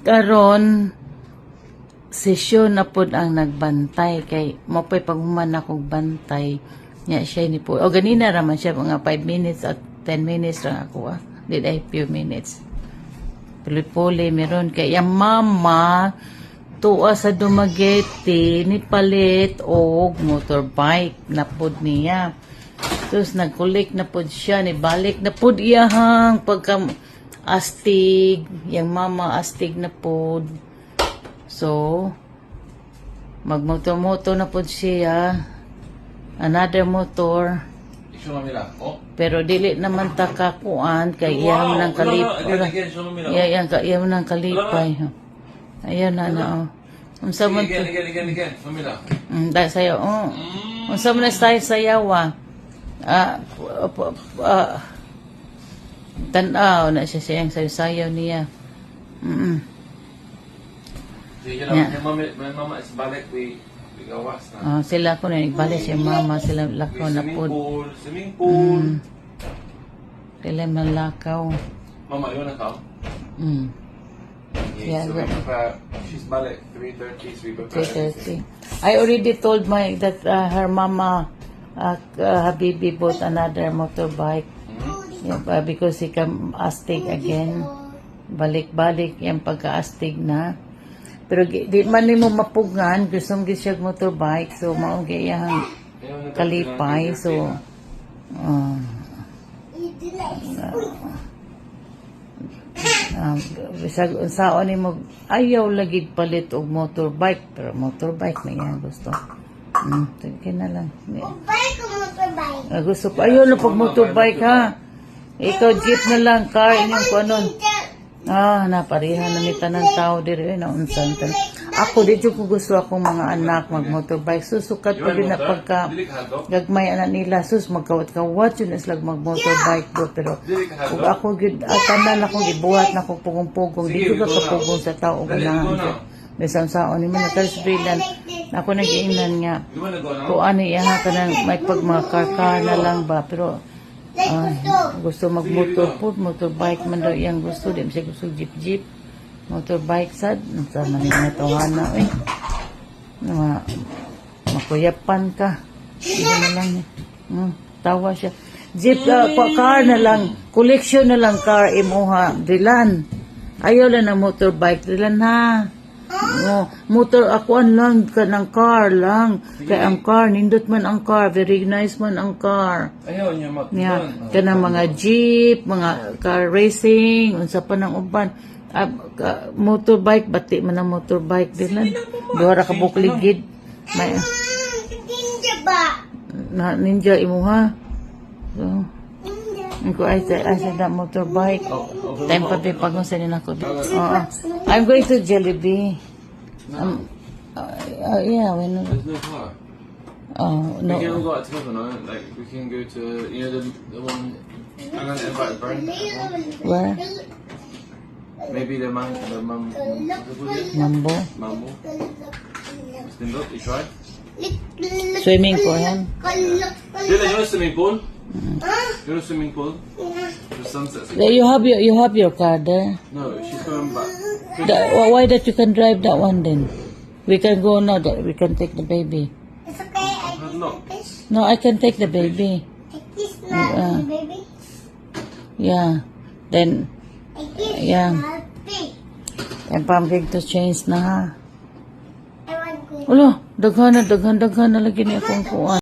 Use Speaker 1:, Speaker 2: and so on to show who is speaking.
Speaker 1: karon sesyon na pod ang nagbantay kay mapay paghuman akong bantay nya siya ni po. O ganina raman siya mga 5 minutes at 10 minutes ra ako did I few minutes. Puli-puli meron kay yung mama tuwa sa Dumaguete ni palit og motorbike na pod niya. Tapos nagkulik na pod siya ni balik na pod iyahang pagka astig, yung mama astig na pod. So magmoto-moto na pod siya. Another motor. Pero dili naman takakuan kay iyang nang kalipay. Iyang nang kalipay. Ayan na. Unsa man to? Dahil sayo. Unsa man tayo sayawa? Tanaw na siya siyang sayaw niya.
Speaker 2: Mama is balik we gawas na.
Speaker 1: Sila ko na nagbalik siya mama sila lakaw na po.
Speaker 2: Swimming pool.
Speaker 1: Sila malakaw.
Speaker 2: Mama, you wanna come?
Speaker 1: Yeah,
Speaker 2: so we prepare, she's balik 3:30, so we prepare
Speaker 1: 3:30. I already told that her mama Habibi bought another motorbike. Yeah, because he come astig again. Balik-balik yung pagka-astig na. Pero di man mo mapugan, gustong siya motorbike, so maong gayang kalipay, so bisag unsaon ni mo ayaw lagi palit og motorbike, pero motorbike na yan gusto. Sige na lang. Gusto ko ayaw na pag motorbike ha. Ikaw jeep na lang, car inyong kuanon. Naparihan na ni tanang tao diri na unsan tan. Ako dito ko gusto akong mga anak mag-motorbike. Susukat pa din na pagka gagmay anak nila. Sus magkawat-kawat yun islag mag-motorbike do. Pero kung ako tanan akong gibuhat na akong pugong-pugong. Dito ka kapugong sa tao ganahan. Besang saon ni man nakarisbrilan. Ako nag-iingnan nga. Kung ano iyaha ka ng may pag mga car na lang ba. Pero gusto motorbike man daw iyang gusto. Di siya gusto jeep. Motorbike sad. Sa manila na tawana. Makuyapan ka. Hindi na lang. Tawa siya. Jeep, car na lang. Collection na lang car imuha. Dilan. Ayaw lang na motorbike. Dilan ha. Motor akuan lang ka ng car lang. Kaya ang car, nindot man ang car, very nice man ang car.
Speaker 2: Ayaw niya
Speaker 1: Kana mga jeep, mga car racing, unsa pa ng uban. Motorbike, bati man ang motorbike din lang. Duha ka bukligid. May ninja ba? Ninja imuha. So, ko ay sa motorbike. Time pa pag sa nila ko. I'm going to Jollibee. Yeah, when
Speaker 2: there's no car.
Speaker 1: No.
Speaker 2: We can all go out together, no? Like we can go to the one. I'm gonna invite Bern.
Speaker 1: Where?
Speaker 2: Maybe the mum.
Speaker 1: Mambo.
Speaker 2: Stand up, you try.
Speaker 1: Swimming for him.
Speaker 2: You know swimming pool? You know swimming pool? The sunset.
Speaker 1: You have your car there.
Speaker 2: No, she's going back.
Speaker 1: Why that you can drive that one then? We can go now. That we can take the baby.
Speaker 3: It's okay.
Speaker 1: No, I can take the baby.
Speaker 3: Kiss na baby.
Speaker 1: Yeah. Then. Yeah. And pumping to change na ha.
Speaker 3: I want to.
Speaker 1: Ulo, daghan na lagi ni akong kuan.